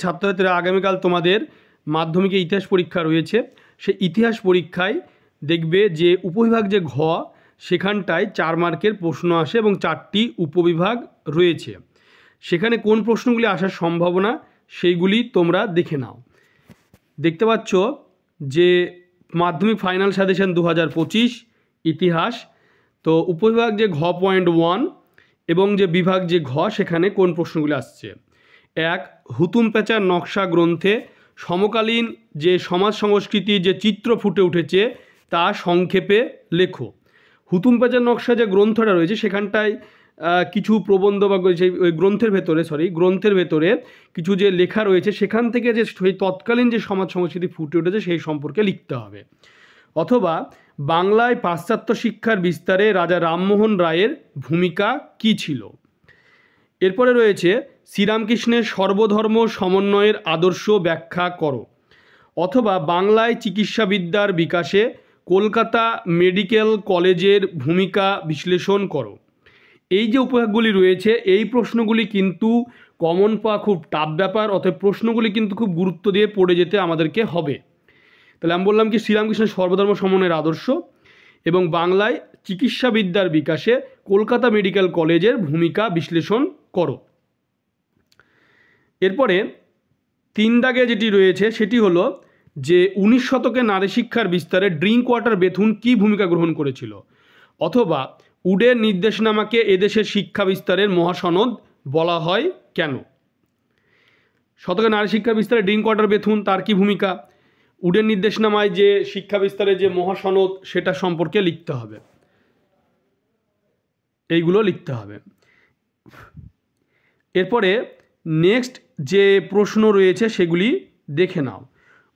ছাত্রছাত্রীরা আগামীকাল তোমাদের মাধ্যমিকে ইতিহাস পরীক্ষা রয়েছে। সেই ইতিহাস পরীক্ষায় দেখবে যে উপবিভাগ যে ঘ সেখানটায় 4 মার্কের প্রশ্ন আসে এবং 4টি উপবিভাগ রয়েছে। সেখানে কোন প্রশ্নগুলি আসার সম্ভাবনা সেইগুলি তোমরা দেখে নাও। দেখতে পাচ্ছ যে মাধ্যমিক ফাইনাল সাজেশন 2025 ইতিহাস, তো উপবিভাগ যে ঘ পয়েন্ট 1 এবং যে বিভাগ যে ঘ সেখানে কোন প্রশ্নগুলি আসছে। 1. হুতুম প্যাঁচার নকশা গ্রন্থে সমকালীন যে সমাজ সংস্কৃতির যে চিত্র ফুটে উঠেছে তা সংক্ষেপে লেখো। হুতুম প্যাঁচার নকশা যে গ্রন্থটা রয়েছে সেখানটায় কিছু প্রবন্ধ বা সেই গ্রন্থের ভেতরে কিছু যে লেখা রয়েছে সেখান থেকে যে সেই তৎকালীন যে সমাজ সংস্কৃতি ফুটে উঠেছে সেই সম্পর্কে লিখতে হবে। অথবা বাংলায় পাশ্চাত্য শিক্ষার বিস্তারে রাজা রামমোহন রায়ের ভূমিকা কী ছিল। এরপরে রয়েছে শ্রীরামকৃষ্ণের সর্বধর্ম সমন্বয়ের আদর্শ ব্যাখ্যা করো। অথবা বাংলায় চিকিৎসাবিদ্যার বিকাশে কলকাতা মেডিকেল কলেজের ভূমিকা বিশ্লেষণ করো। এই যে উপভাগগুলি রয়েছে এই প্রশ্নগুলি কিন্তু কমন পাওয়া খুব টাফ ব্যাপার, অতএব প্রশ্নগুলি কিন্তু খুব গুরুত্ব দিয়ে পড়ে যেতে আমাদেরকে হবে। তাহলে আমি বললাম কি শ্রীরামকৃষ্ণের সর্বধর্ম সমন্বয়ের আদর্শ এবং বাংলায় চিকিৎসাবিদ্যার বিকাশে কলকাতা মেডিকেল কলেজের ভূমিকা বিশ্লেষণ করো। এরপরে 3 দাগে যেটি রয়েছে সেটি হলো যে 19 শতকে নারী শিক্ষার বিস্তারে ড্রিঙ্ক ওয়াটার বেথুন কী ভূমিকা গ্রহণ করেছিল। অথবা উডের নির্দেশনামাকে এদেশের শিক্ষা বিস্তারের মহাসনদ বলা হয় কেন। শতকে নারী শিক্ষা বিস্তারে ড্রিঙ্ক ওয়াটার বেথুন তার কি ভূমিকা, উডের নির্দেশনামায় যে শিক্ষা বিস্তারের যে মহাসনদ সেটা সম্পর্কে লিখতে হবে, এইগুলো লিখতে হবে। এরপরে নেক্সট যে প্রশ্ন রয়েছে সেগুলি দেখে নাও।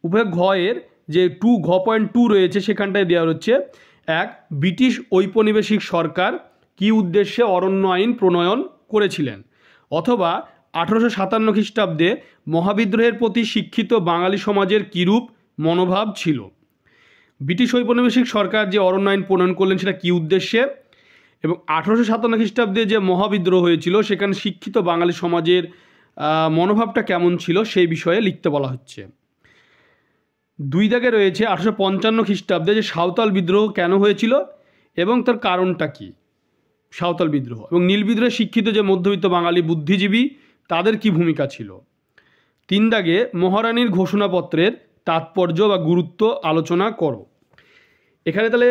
উভয় ঘ এর যে ঘ পয়েন্ট 2 রয়েছে সেখানটায় দেওয়া হচ্ছে 1. ব্রিটিশ ঔপনিবেশিক সরকার কী উদ্দেশ্যে অরণ্য আইন প্রণয়ন করেছিলেন। অথবা 1857 খ্রিস্টাব্দে মহাবিদ্রোহের প্রতি শিক্ষিত বাঙালি সমাজের কীরূপ মনোভাব ছিল। ব্রিটিশ ঔপনিবেশিক সরকার যে অরণ্য আইন প্রণয়ন করলেন সেটা কী উদ্দেশ্যে, এবং 1857 খ্রিস্টাব্দে যে মহাবিদ্রোহ হয়েছিল সেখানে শিক্ষিত বাঙালি সমাজের মনোভাবটা কেমন ছিল সেই বিষয়ে লিখতে বলা হচ্ছে। 2 দাগে রয়েছে 1855 খ্রিস্টাব্দে যে সাঁওতাল বিদ্রোহ কেন হয়েছিল এবং তার কারণটা কি, সাঁওতাল বিদ্রোহ, এবং নীল বিদ্রোহে শিক্ষিত যে মধ্যবিত্ত বাঙালি বুদ্ধিজীবী তাদের কি ভূমিকা ছিল। 3 দাগে মহারানীর ঘোষণাপত্রের তাৎপর্য বা গুরুত্ব আলোচনা করো। এখানে তাহলে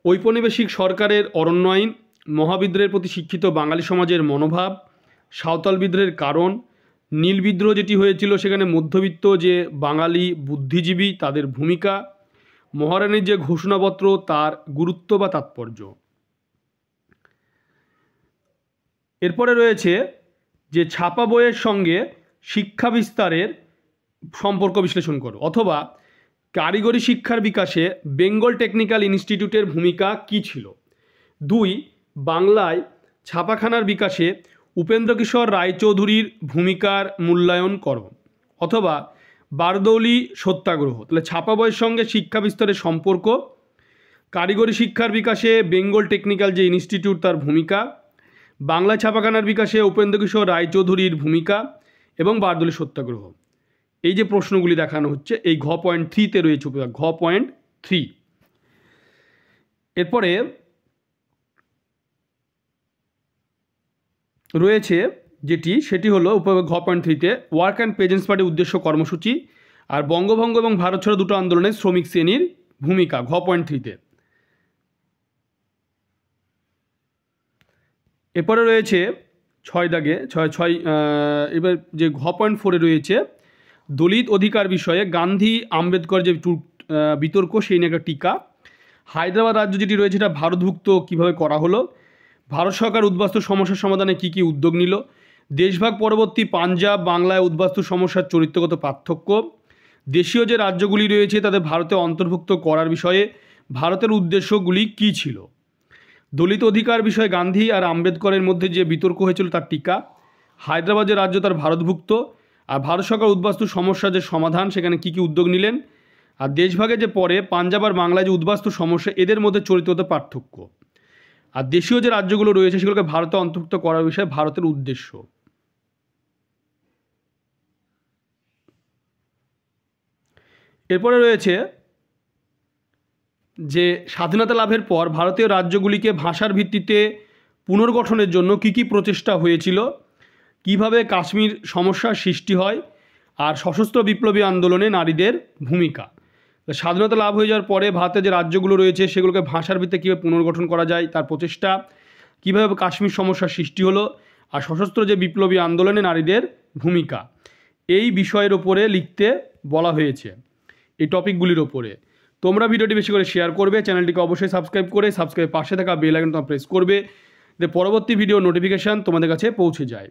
ঔপনিবেশিক সরকারের অরণ্য আইন, মহাবিদ্রোহের প্রতি শিক্ষিত বাঙালি সমাজের মনোভাব, সাঁওতাল বিদ্রোহের কারণ, নীল বিদ্রোহ যেটি হয়েছিল সেখানে মধ্যবিত্ত যে বাঙালি বুদ্ধিজীবী তাদের ভূমিকা, মহারানীর যে ঘোষণাপত্র তার গুরুত্ব বা তাৎপর্য। এরপরে রয়েছে যে ছাপা বইয়ের সঙ্গে শিক্ষা বিস্তারের সম্পর্ক বিশ্লেষণ করো। অথবা কারিগরি শিক্ষার বিকাশে বেঙ্গল টেকনিক্যাল ইনস্টিটিউটের ভূমিকা কী ছিল। 2. বাংলায় ছাপাখানার বিকাশে উপেন্দ্রকিশোর রায়চৌধুরীর ভূমিকার মূল্যায়ন করো। অথবা বারদৌলি সত্যাগ্রহ, তাহলে ছাপা বইয়ের সঙ্গে শিক্ষা বিস্তারের সম্পর্ক, কারিগরি শিক্ষার বিকাশে বেঙ্গল টেকনিক্যাল যে ইনস্টিটিউট তার ভূমিকা, বাংলা ছাপাখানার বিকাশে উপেন্দ্রকিশোর রায়চৌধুরীর ভূমিকা এবং বারদৌলি সত্যাগ্রহ। এই যে প্রশ্নগুলি দেখানো হচ্ছে এই ঘ পয়েন্ট 3-তে রয়েছে ঘ পয়েন্ট 3। এরপরে রয়েছে যেটি সেটি হলো ঘ পয়েন্ট 3-তে ওয়ার্ক অ্যান্ড পেজেন্টস পার্টির উদ্দেশ্য কর্মসূচি আর বঙ্গভঙ্গ এবং ভারত ছাড়ো দুটো আন্দোলনের শ্রমিক শ্রেণীর ভূমিকা ঘ পয়েন্ট 3-তে। এরপরে রয়েছে 6 দাগে এবার যে ঘ পয়েন্ট 4-এ রয়েছে দলিত অধিকার বিষয়ে গান্ধী আম্বেদকর যে বিতর্ক সেই নিয়ে একটা টিকা। হায়দ্রাবাদ রাজ্য যেটি রয়েছে এটা ভারতভুক্ত কীভাবে করা হলো, ভারত সরকার উদ্বাস্তু সমস্যার সমাধানে কী কী উদ্যোগ নিল, দেশভাগ পরবর্তী পাঞ্জাব বাংলায় উদ্বাস্তু সমস্যার চরিত্রগত পার্থক্য, দেশীয় যে রাজ্যগুলি রয়েছে তাদের ভারতে অন্তর্ভুক্ত করার বিষয়ে ভারতের উদ্দেশ্যগুলি কী ছিল, দলিত অধিকার বিষয়ে গান্ধী আর আম্বেদকরের মধ্যে যে বিতর্ক হয়েছিল তার টিকা, হায়দ্রাবাদ যে রাজ্য তার ভারতভুক্ত আর ভারত সরকার উদ্বাস্তু সমস্যার যে সমাধান সেখানে কী কী উদ্যোগ নিলেন, আর দেশভাগে যে পরে পাঞ্জাব আর বাংলায় যে উদ্বাস্তু সমস্যা এদের মধ্যে চরিত্রগত পার্থক্য, আর দেশীয় যে রাজ্যগুলো রয়েছে সেগুলোকে ভারতে অন্তর্ভুক্ত করার বিষয়ে ভারতের উদ্দেশ্য। এরপরে রয়েছে যে স্বাধীনতা লাভের পর ভারতীয় রাজ্যগুলিকে ভাষার ভিত্তিতে পুনর্গঠনের জন্য কী কী প্রচেষ্টা হয়েছিল, কিভাবে কাশ্মীর সমস্যার সৃষ্টি হয়, আর সশস্ত্র বিপ্লবী আন্দোলনে নারীদের ভূমিকা। স্বাধীনতা লাভ হয়ে যাওয়ার পরে ভারতে যে রাজ্যগুলো রয়েছে সেগুলোকে ভাষার ভিত্তিতে কীভাবে পুনর্গঠন করা যায় তার প্রচেষ্টা, কীভাবে কাশ্মীর সমস্যার সৃষ্টি হলো, আর সশস্ত্র যে বিপ্লবী আন্দোলনে নারীদের ভূমিকা, এই বিষয়ের ওপরে লিখতে বলা হয়েছে, এই টপিকগুলির ওপরে। তোমরা ভিডিওটি বেশি করে শেয়ার করবে, চ্যানেলটিকে অবশ্যই সাবস্ক্রাইব করে পাশে থাকা বেল আইকনটা প্রেস করবে, যে পরবর্তী ভিডিও নোটিফিকেশান তোমাদের কাছে পৌঁছে যায়।